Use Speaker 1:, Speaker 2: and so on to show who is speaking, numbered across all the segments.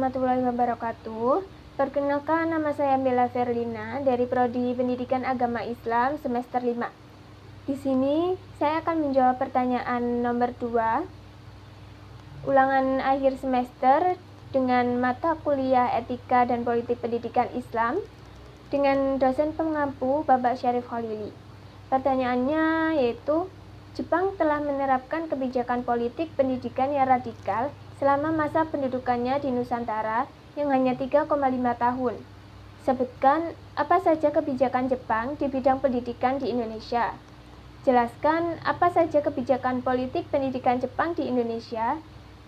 Speaker 1: warahmatullahi wabarakatuh. Perkenalkan, nama saya Bella Verlina dari Prodi Pendidikan Agama Islam semester 5. Di sini saya akan menjawab pertanyaan nomor 2, ulangan akhir semester dengan mata kuliah Etika dan Politik Pendidikan Islam dengan dosen pengampu Bapak Syarif Khalili. Pertanyaannya yaitu, Jepang telah menerapkan kebijakan politik pendidikan yang radikal selama masa pendudukannya di Nusantara yang hanya 3,5 tahun. Sebutkan apa saja kebijakan Jepang di bidang pendidikan di Indonesia. Jelaskan apa saja kebijakan politik pendidikan Jepang di Indonesia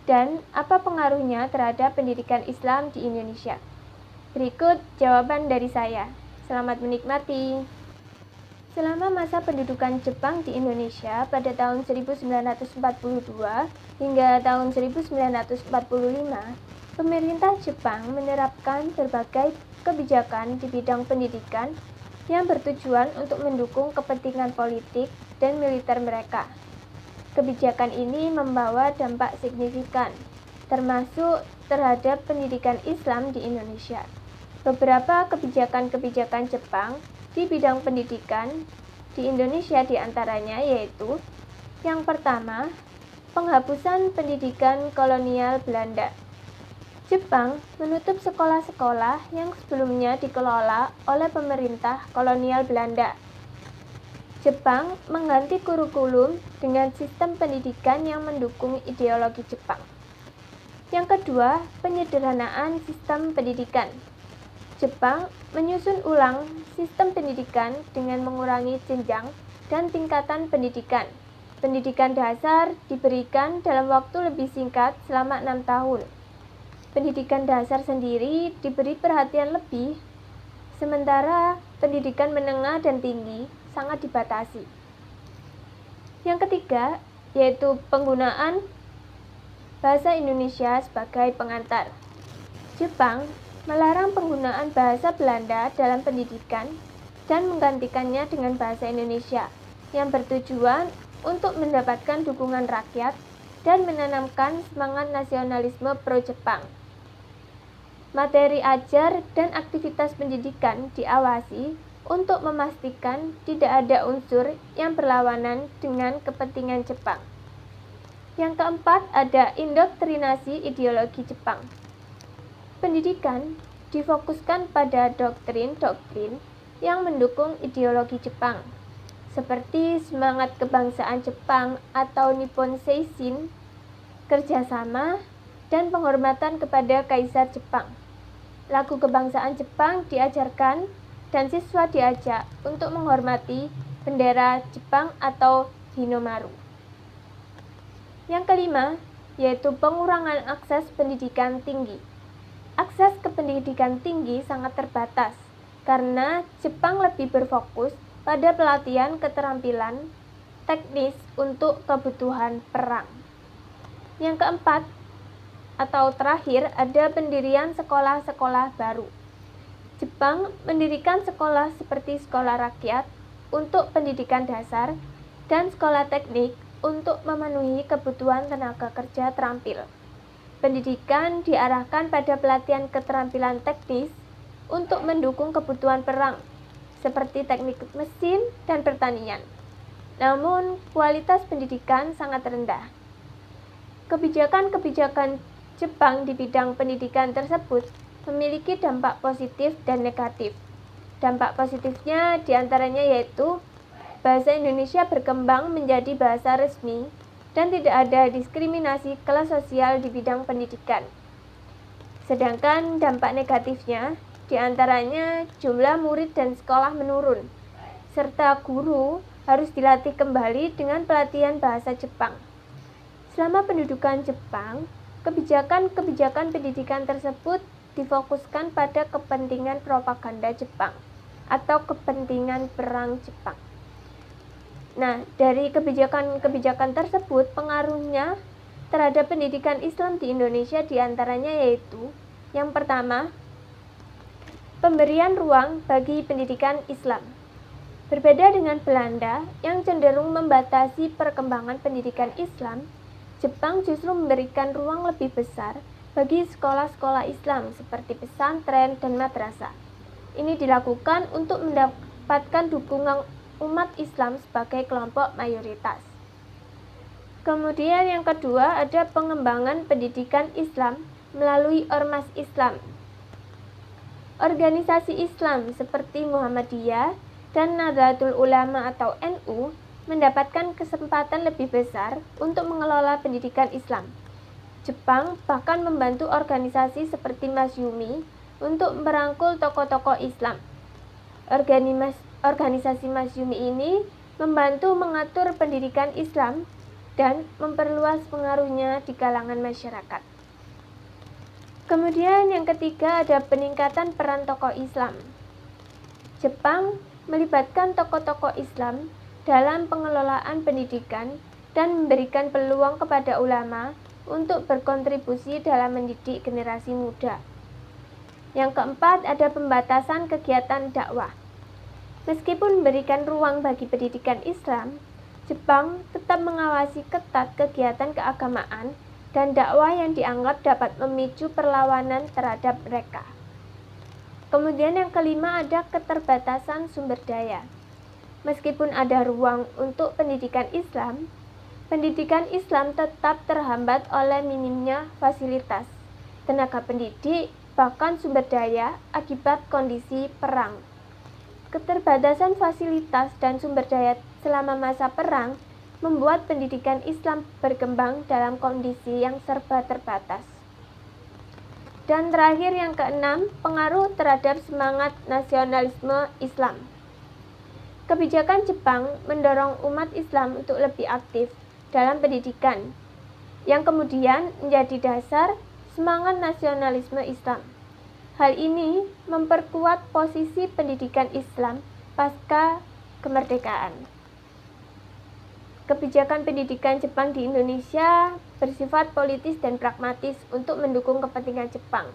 Speaker 1: dan apa pengaruhnya terhadap pendidikan Islam di Indonesia. Berikut jawaban dari saya. Selamat menikmati. Selama masa pendudukan Jepang di Indonesia pada tahun 1942 hingga tahun 1945, pemerintah Jepang menerapkan berbagai kebijakan di bidang pendidikan yang bertujuan untuk mendukung kepentingan politik dan militer mereka. Kebijakan ini membawa dampak signifikan, termasuk terhadap pendidikan Islam di Indonesia. Beberapa kebijakan-kebijakan Jepang di bidang pendidikan di Indonesia diantaranya yaitu, yang pertama, penghapusan pendidikan kolonial Belanda. Jepang menutup sekolah-sekolah yang sebelumnya dikelola oleh pemerintah kolonial Belanda. Jepang mengganti kurikulum dengan sistem pendidikan yang mendukung ideologi Jepang. Yang kedua, penyederhanaan sistem pendidikan. Jepang menyusun ulang sistem pendidikan dengan mengurangi jenjang dan tingkatan pendidikan. Pendidikan dasar diberikan dalam waktu lebih singkat selama 6 tahun. Pendidikan dasar sendiri diberi perhatian lebih, sementara pendidikan menengah dan tinggi sangat dibatasi. Yang ketiga, yaitu penggunaan bahasa Indonesia sebagai pengantar. Jepang melarang penggunaan bahasa Belanda dalam pendidikan dan menggantikannya dengan bahasa Indonesia yang bertujuan untuk mendapatkan dukungan rakyat dan menanamkan semangat nasionalisme pro-Jepang. Materi ajar dan aktivitas pendidikan diawasi untuk memastikan tidak ada unsur yang berlawanan dengan kepentingan Jepang. Yang keempat, ada indoktrinasi ideologi Jepang. Pendidikan difokuskan pada doktrin-doktrin yang mendukung ideologi Jepang, seperti semangat kebangsaan Jepang atau Nippon Seishin, kerjasama, dan penghormatan kepada Kaisar Jepang. Lagu kebangsaan Jepang diajarkan dan siswa diajak untuk menghormati bendera Jepang atau Hinomaru. Yang kelima, yaitu pengurangan akses pendidikan tinggi. Akses ke pendidikan tinggi sangat terbatas karena Jepang lebih berfokus pada pelatihan keterampilan teknis untuk kebutuhan perang. Yang keempat, atau terakhir, ada pendirian sekolah-sekolah baru. Jepang mendirikan sekolah seperti sekolah rakyat untuk pendidikan dasar dan sekolah teknik untuk memenuhi kebutuhan tenaga kerja terampil. Pendidikan diarahkan pada pelatihan keterampilan teknis untuk mendukung kebutuhan perang, seperti teknik mesin dan pertanian. Namun, kualitas pendidikan sangat rendah. Kebijakan-kebijakan Jepang di bidang pendidikan tersebut memiliki dampak positif dan negatif. Dampak positifnya diantaranya yaitu bahasa Indonesia berkembang menjadi bahasa resmi dan tidak ada diskriminasi kelas sosial di bidang pendidikan. Sedangkan dampak negatifnya diantaranya jumlah murid dan sekolah menurun, serta guru harus dilatih kembali dengan pelatihan bahasa Jepang. Selama pendudukan Jepang, kebijakan-kebijakan pendidikan tersebut difokuskan pada kepentingan propaganda Jepang atau kepentingan perang Jepang. Nah, dari kebijakan-kebijakan tersebut, pengaruhnya terhadap pendidikan Islam di Indonesia diantaranya yaitu, yang pertama, pemberian ruang bagi pendidikan Islam. Berbeda dengan Belanda yang cenderung membatasi perkembangan pendidikan Islam, Jepang justru memberikan ruang lebih besar bagi sekolah-sekolah Islam seperti pesantren dan madrasah. Ini dilakukan untuk mendapatkan dukungan umat Islam sebagai kelompok mayoritas. Kemudian yang kedua ada pengembangan pendidikan Islam melalui ormas Islam. Organisasi Islam seperti Muhammadiyah dan Nahdlatul Ulama atau NU mendapatkan kesempatan lebih besar untuk mengelola pendidikan Islam. Jepang bahkan membantu organisasi seperti Masyumi untuk merangkul tokoh-tokoh Islam. Organisasi Masyumi ini membantu mengatur pendidikan Islam dan memperluas pengaruhnya di kalangan masyarakat. Kemudian yang ketiga ada peningkatan peran tokoh Islam. Jepang melibatkan tokoh-tokoh Islam dalam pengelolaan pendidikan dan memberikan peluang kepada ulama untuk berkontribusi dalam mendidik generasi muda. Yang keempat ada pembatasan kegiatan dakwah. Meskipun memberikan ruang bagi pendidikan Islam, Jepang tetap mengawasi ketat kegiatan keagamaan dan dakwah yang dianggap dapat memicu perlawanan terhadap mereka. Kemudian yang kelima ada keterbatasan sumber daya. Meskipun ada ruang untuk pendidikan Islam tetap terhambat oleh minimnya fasilitas, tenaga pendidik, bahkan sumber daya akibat kondisi perang. Keterbatasan fasilitas dan sumber daya selama masa perang membuat pendidikan Islam berkembang dalam kondisi yang serba terbatas. Dan terakhir yang keenam, pengaruh terhadap semangat nasionalisme Islam. Kebijakan Jepang mendorong umat Islam untuk lebih aktif dalam pendidikan, yang kemudian menjadi dasar semangat nasionalisme Islam. Hal ini memperkuat posisi pendidikan Islam pasca kemerdekaan. Kebijakan pendidikan Jepang di Indonesia bersifat politis dan pragmatis untuk mendukung kepentingan Jepang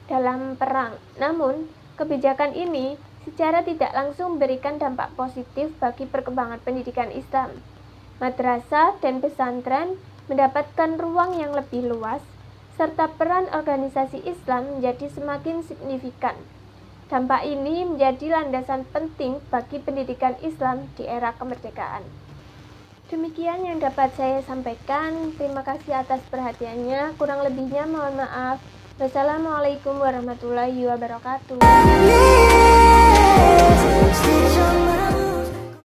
Speaker 1: dalam perang. Namun, kebijakan ini secara tidak langsung memberikan dampak positif bagi perkembangan pendidikan Islam. Madrasah dan pesantren mendapatkan ruang yang lebih luas, serta peran organisasi Islam menjadi semakin signifikan. Dampak ini menjadi landasan penting bagi pendidikan Islam di era kemerdekaan. Demikian yang dapat saya sampaikan. Terima kasih atas perhatiannya. Kurang lebihnya mohon maaf. Wassalamualaikum warahmatullahi wabarakatuh.